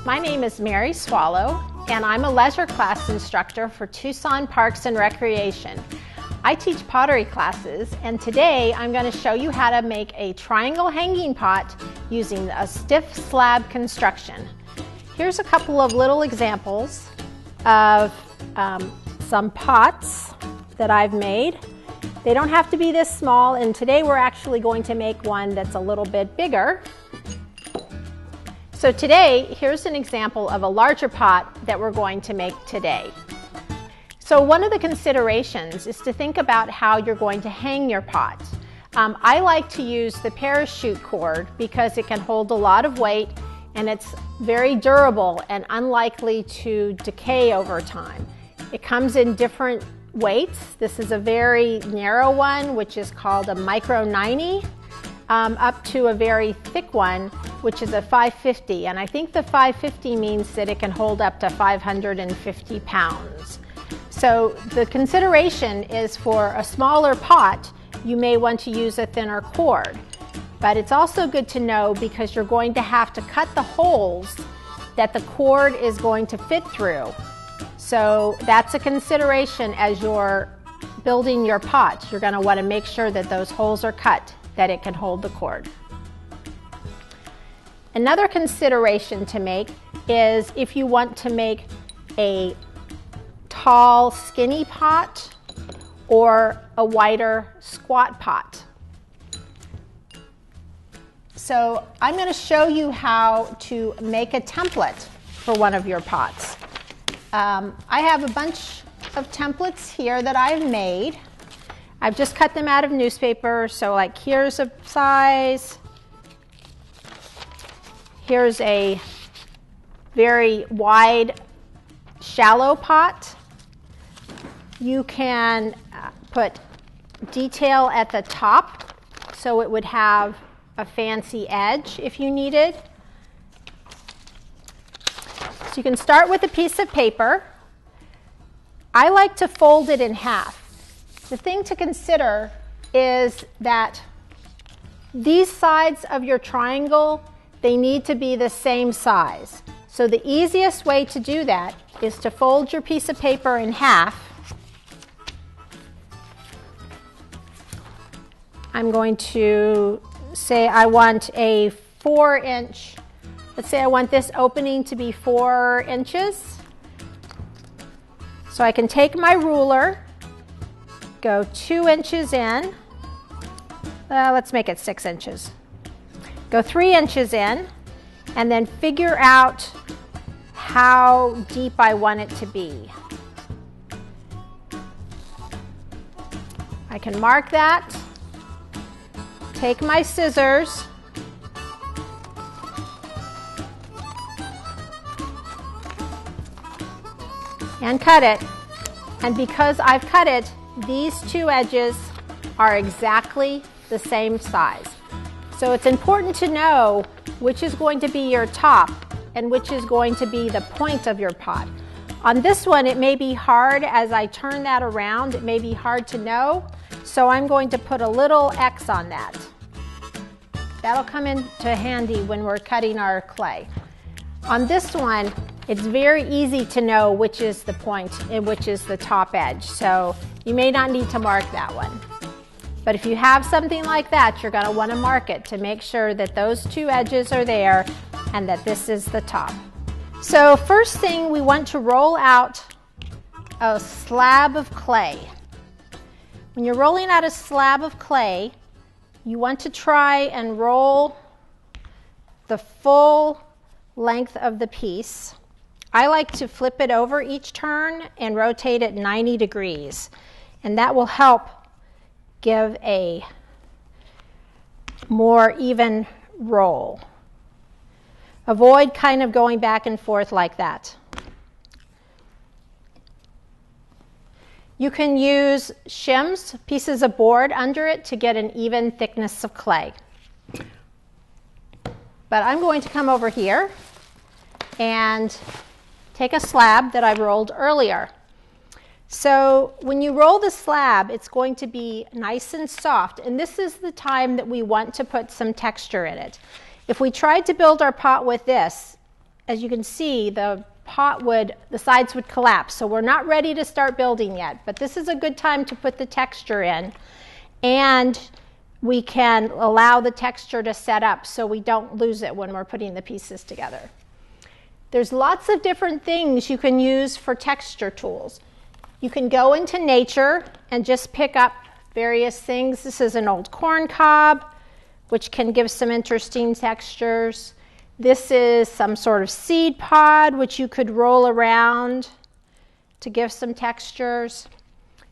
My name is Mary Swallow, and I'm a leisure class instructor for Tucson Parks and Recreation. I teach pottery classes, and today I'm going to show you how to make a triangle hanging pot using a stiff slab construction. Here's a couple of little examples of some pots that I've made. They don't have to be this small, and today we're actually going to make one that's a little bit bigger. So today, here's an example of a larger pot that we're going to make today. So one of the considerations is to think about how you're going to hang your pot. I like to use the parachute cord because it can hold a lot of weight and it's very durable and unlikely to decay over time. It comes in different weights. This is a very narrow one, which is called a micro 90, up to a very thick one, which is a 550. And I think the 550 means that it can hold up to 550 pounds. So the consideration is for a smaller pot, you may want to use a thinner cord. But it's also good to know because you're going to have to cut the holes that the cord is going to fit through. So that's a consideration as you're building your pot. You're going to want to make sure that those holes are cut, that it can hold the cord. Another consideration to make is if you want to make a tall, skinny pot or a wider, squat pot. So I'm going to show you how to make a template for one of your pots. I have a bunch of templates here that I've made. I've just cut them out of newspaper, so like here's a size, here's a very wide, shallow pot. You can put detail at the top so it would have a fancy edge if you needed. So you can start with a piece of paper. I like to fold it in half. The thing to consider is that these sides of your triangle, they need to be the same size. So the easiest way to do that is to fold your piece of paper in half. I'm going to say I want a 4-inch, let's say I want this opening to be 4 inches. So I can take my ruler, go 2 inches in, let's make it 6 inches. Go 3 inches in, and then figure out how deep I want it to be. I can mark that, take my scissors, and cut it. And because I've cut it, these two edges are exactly the same size. So it's important to know which is going to be your top and which is going to be the point of your pot. On this one, it may be hard as I turn that around. It may be hard to know. So I'm going to put a little X on that. That'll come into handy when we're cutting our clay. On this one, it's very easy to know which is the point and which is the top edge. So you may not need to mark that one. But if you have something like that, you're going to want to mark it to make sure that those two edges are there and that this is the top. So first thing, we want to roll out a slab of clay. When you're rolling out a slab of clay, you want to try and roll the full length of the piece. I like to flip it over each turn and rotate it 90 degrees, and that will help give a more even roll. Avoid kind of going back and forth like that. You can use shims, pieces of board under it to get an even thickness of clay. But I'm going to come over here and take a slab that I rolled earlier. So when you roll the slab, it's going to be nice and soft, and this is the time that we want to put some texture in it. If we tried to build our pot with this, as you can see, the sides would collapse. So we're not ready to start building yet, but this is a good time to put the texture in, and we can allow the texture to set up so we don't lose it when we're putting the pieces together. There's lots of different things you can use for texture tools. You can go into nature and just pick up various things. This is an old corn cob, which can give some interesting textures. This is some sort of seed pod, which you could roll around to give some textures.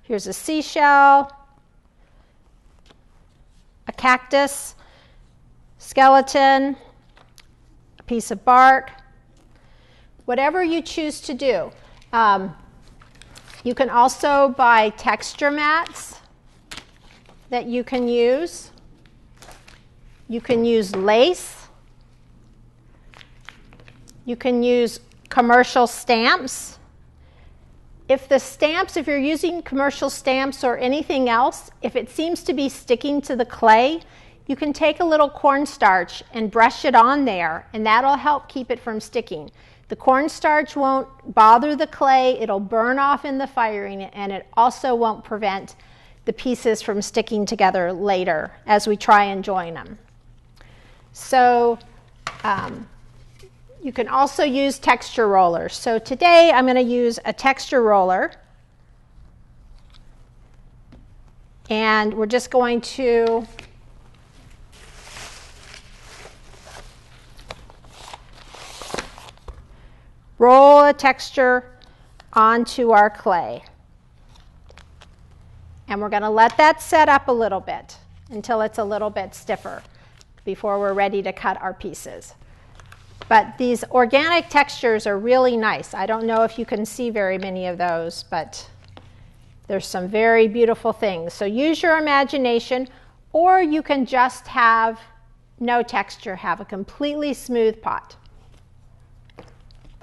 Here's a seashell, a cactus, skeleton, a piece of bark. Whatever you choose to do. You can also buy texture mats that you can use. You can use lace. You can use commercial stamps. If you're using commercial stamps or anything else, if it seems to be sticking to the clay, you can take a little cornstarch and brush it on there, and that'll help keep it from sticking. The cornstarch won't bother the clay, it'll burn off in the firing, and it also won't prevent the pieces from sticking together later as we try and join them. So you can also use texture rollers. So today I'm going to use a texture roller, and we're just going to roll a texture onto our clay. And we're going to let that set up a little bit until it's a little bit stiffer before we're ready to cut our pieces. But these organic textures are really nice. I don't know if you can see very many of those, but there's some very beautiful things. So use your imagination, or you can just have no texture, have a completely smooth pot.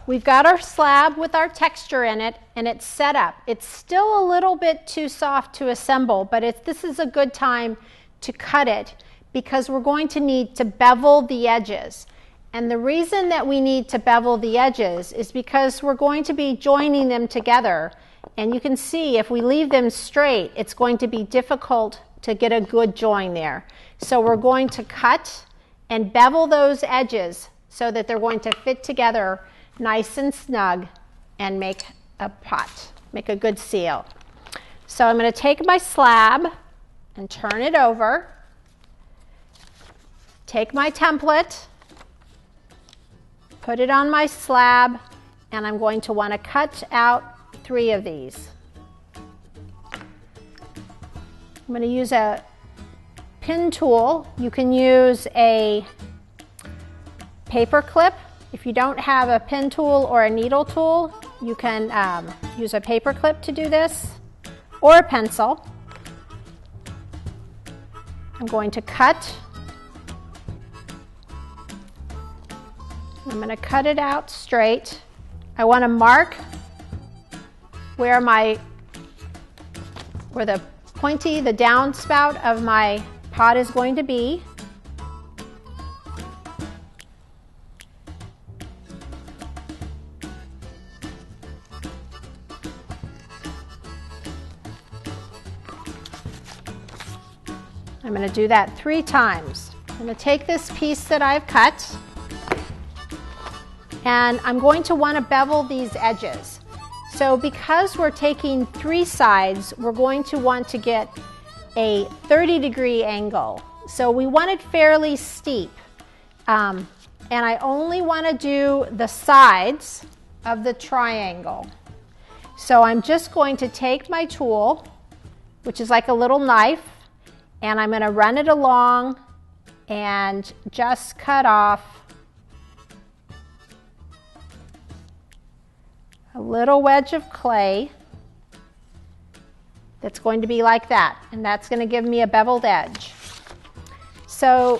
We've got our slab with our texture in it, and it's set up. It's still a little bit too soft to assemble, but this is a good time to cut it because we're going to need to bevel the edges. And the reason that we need to bevel the edges is because we're going to be joining them together. And you can see if we leave them straight, it's going to be difficult to get a good join there. So we're going to cut and bevel those edges so that they're going to fit together nice and snug and make a pot, make a good seal. So I'm going to take my slab and turn it over, take my template, put it on my slab, and I'm going to want to cut out 3 of these. I'm going to use a pin tool. You can use a paper clip. If you don't have a pin tool or a needle tool, you can use a paper clip to do this, or a pencil. I'm going to cut. I'm going to cut it out straight. I want to mark where the pointy, the downspout of my pot is going to be. I'm going to do that 3 times. I'm going to take this piece that I've cut, and I'm going to want to bevel these edges. So because we're taking 3 sides, we're going to want to get a 30-degree angle. So we want it fairly steep. And I only want to do the sides of the triangle. So I'm just going to take my tool, which is like a little knife, and I'm going to run it along and just cut off a little wedge of clay that's going to be like that, and that's going to give me a beveled edge. So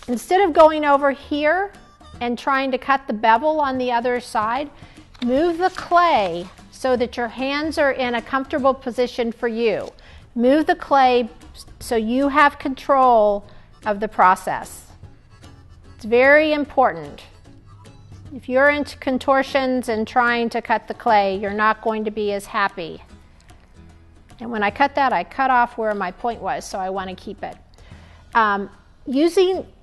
instead of going over here and trying to cut the bevel on the other side, move the clay so that your hands are in a comfortable position for you. Move the clay so you have control of the process. It's very important. If you're into contortions and trying to cut the clay, you're not going to be as happy. And when I cut that, I cut off where my point was, so I want to keep it. I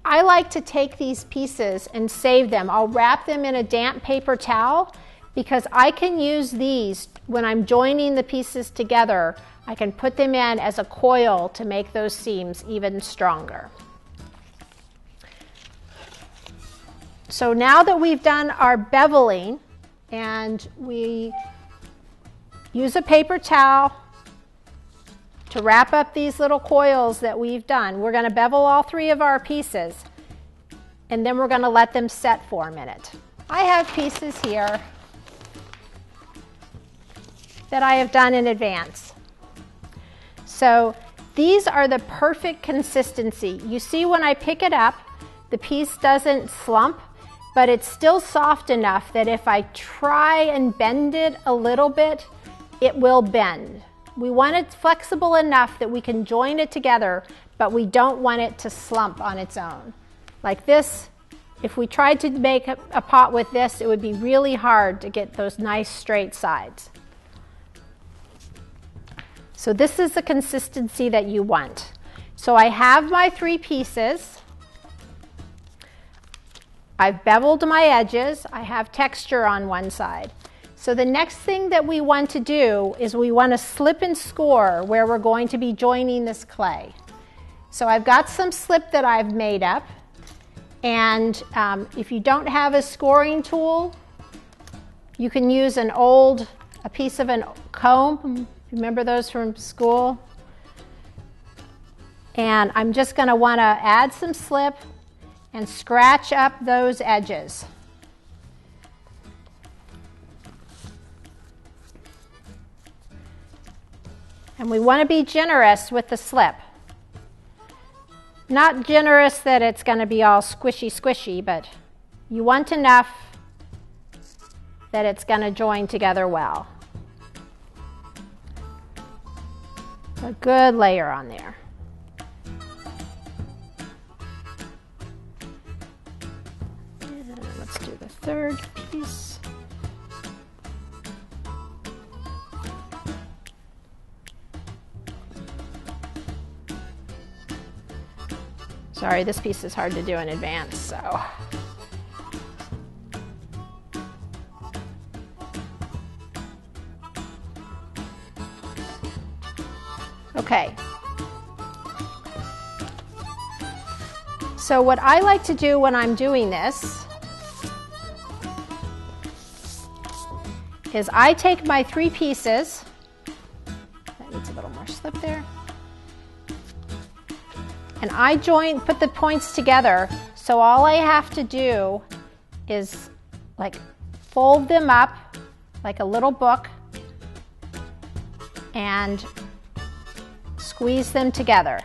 like to take these pieces and save them. I'll wrap them in a damp paper towel because I can use these when I'm joining the pieces together. I can put them in as a coil to make those seams even stronger. So now that we've done our beveling and we use a paper towel to wrap up these little coils that we've done, we're going to bevel all three of our pieces and then we're going to let them set for a minute. I have pieces here that I have done in advance. So these are the perfect consistency. You see when I pick it up, the piece doesn't slump, but it's still soft enough that if I try and bend it a little bit, it will bend. We want it flexible enough that we can join it together, but we don't want it to slump on its own. Like this, if we tried to make a pot with this, it would be really hard to get those nice straight sides. So this is the consistency that you want. So I have my three pieces. I've beveled my edges. I have texture on one side. So the next thing that we want to do is we want to slip and score where we're going to be joining this clay. So I've got some slip that I've made up. And if you don't have a scoring tool, you can use a piece of a comb. Remember those from school? And I'm just going to want to add some slip and scratch up those edges. And we want to be generous with the slip. Not generous that it's going to be all squishy, but you want enough that it's going to join together well. A good layer on there. Let's do the third piece. Sorry, this piece is hard to do in advance, so. Okay. So what I like to do when I'm doing this is I take my three pieces, that needs a little more slip there, and I put the points together, so all I have to do is like fold them up like a little book and squeeze them together.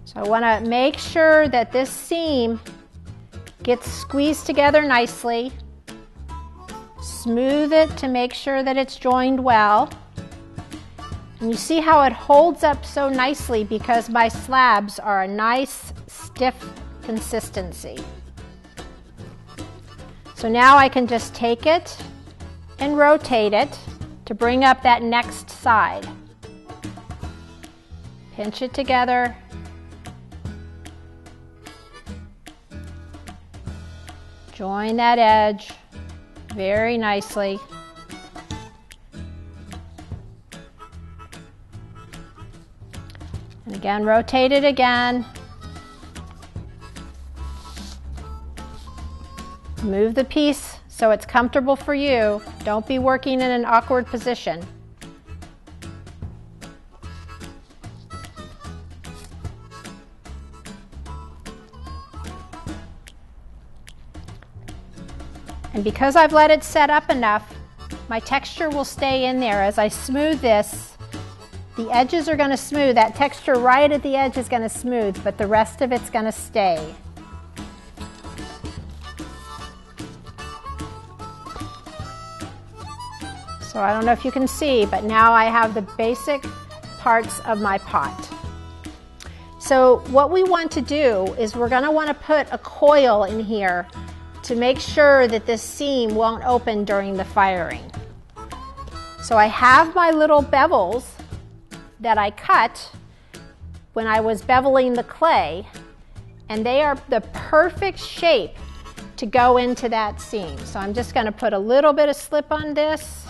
So I want to make sure that this seam gets squeezed together nicely. Smooth it to make sure that it's joined well. And you see how it holds up so nicely because my slabs are a nice stiff consistency. So now I can just take it and rotate it to bring up that next side. Pinch it together. Join that edge very nicely. And again, rotate it again. Move the piece so it's comfortable for you. Don't be working in an awkward position. And because I've let it set up enough, my texture will stay in there. As I smooth this, the edges are going to smooth. That texture right at the edge is going to smooth, but the rest of it's going to stay. So I don't know if you can see, but now I have the basic parts of my pot. So what we want to do is we're going to want to put a coil in here to make sure that this seam won't open during the firing. So I have my little bevels that I cut when I was beveling the clay, and they are the perfect shape to go into that seam. So I'm just going to put a little bit of slip on this.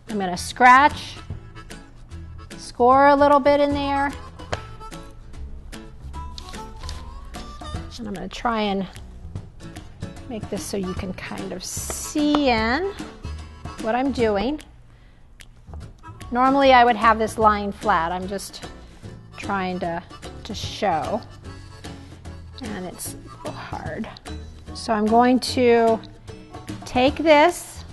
I'm going to scratch, score a little bit in there. And I'm going to try and make this so you can kind of see in what I'm doing. Normally I would have this lying flat. I'm just trying to show. And it's a little hard. So I'm going to take this,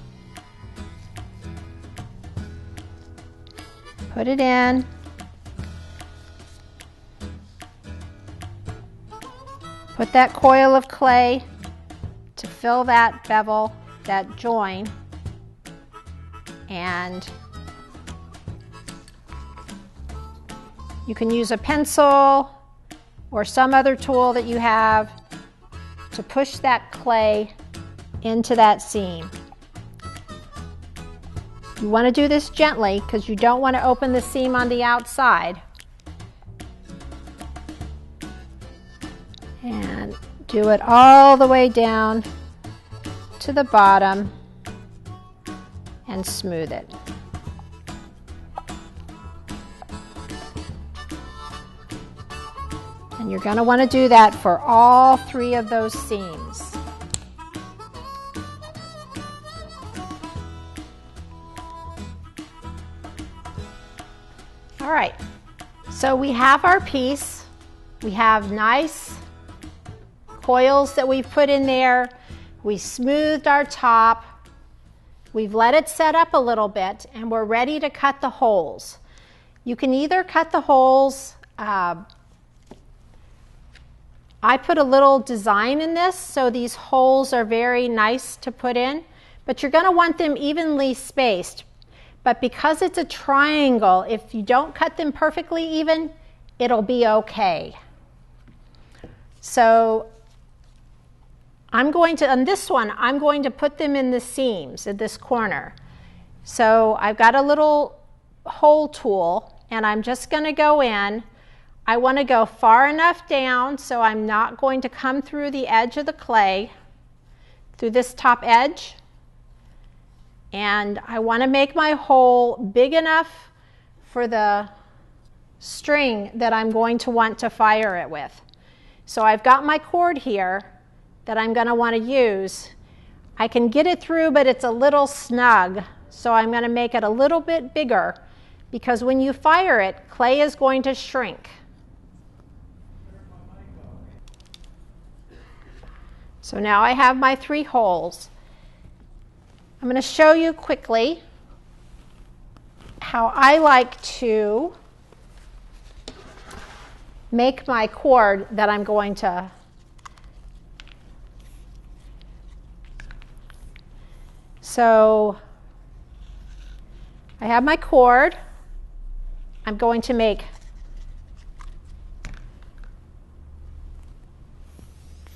put it in, put that coil of clay to fill that bevel, that join, and you can use a pencil or some other tool that you have to push that clay into that seam. You want to do this gently because you don't want to open the seam on the outside. And do it all the way down to the bottom and smooth it. And you're going to want to do that for all 3 of those seams. All right, so we have our piece. We have nice coils that we've put in there. We smoothed our top. We've let it set up a little bit, and we're ready to cut the holes. You can either cut the holes, I put a little design in this, so these holes are very nice to put in, but you're going to want them evenly spaced. But because it's a triangle, if you don't cut them perfectly even, it'll be okay. So I'm going to, on this one, I'm going to put them in the seams at this corner. So I've got a little hole tool, and I'm just going to go in. I want to go far enough down so I'm not going to come through the edge of the clay, through this top edge. And I want to make my hole big enough for the string that I'm going to want to fire it with. So I've got my cord here that I'm going to want to use. I can get it through, but it's a little snug, so I'm going to make it a little bit bigger, because when you fire it, clay is going to shrink. So now I have my 3 holes. I'm going to show you quickly how I like to make my cord that I'm going to So I have my cord. I'm going to make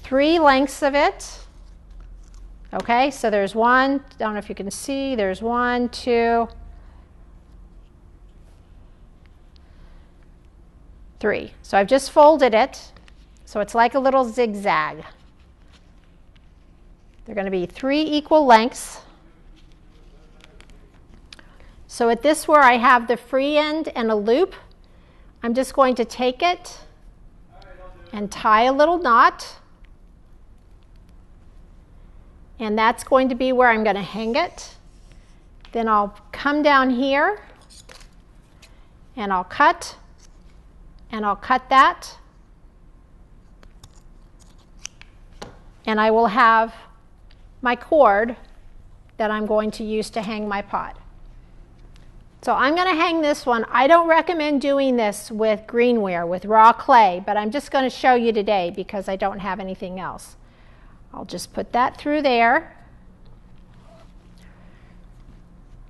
3 lengths of it. Okay, so there's 1, I don't know if you can see, there's 1, 2, 3. So I've just folded it, so it's like a little zigzag. They're going to be 3 equal lengths. So at this where I have the free end and a loop, I'm just going to take it and tie a little knot. And that's going to be where I'm going to hang it. Then I'll come down here and I'll cut that. And I will have my cord that I'm going to use to hang my pot. So I'm going to hang this one. I don't recommend doing this with greenware, with raw clay, but I'm just going to show you today because I don't have anything else. I'll just put that through there.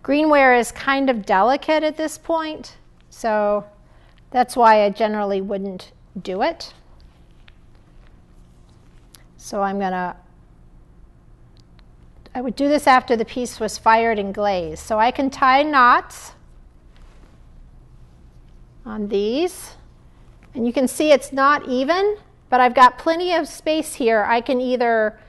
Greenware is kind of delicate at this point, so That's why I generally wouldn't do it. So I would do this after the piece was fired and glazed. So I can tie knots on these. And you can see it's not even, but I've got plenty of space here. I can either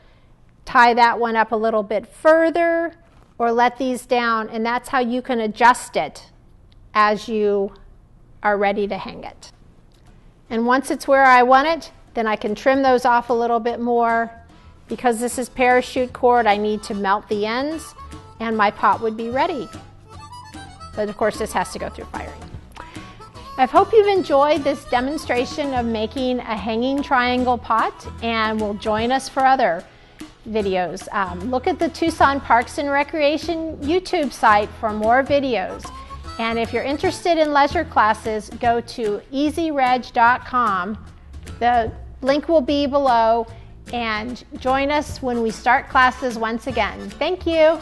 tie that one up a little bit further or let these down, and that's how you can adjust it as you are ready to hang it. And once it's where I want it, then I can trim those off a little bit more. Because this is parachute cord, I need to melt the ends, and my pot would be ready. But of course, this has to go through firing. I hope you've enjoyed this demonstration of making a hanging triangle pot, and will join us for other videos. Look at the Tucson Parks and Recreation YouTube site for more videos. And if you're interested in leisure classes, go to easyreg.com. The link will be below, and join us when we start classes once again. Thank you.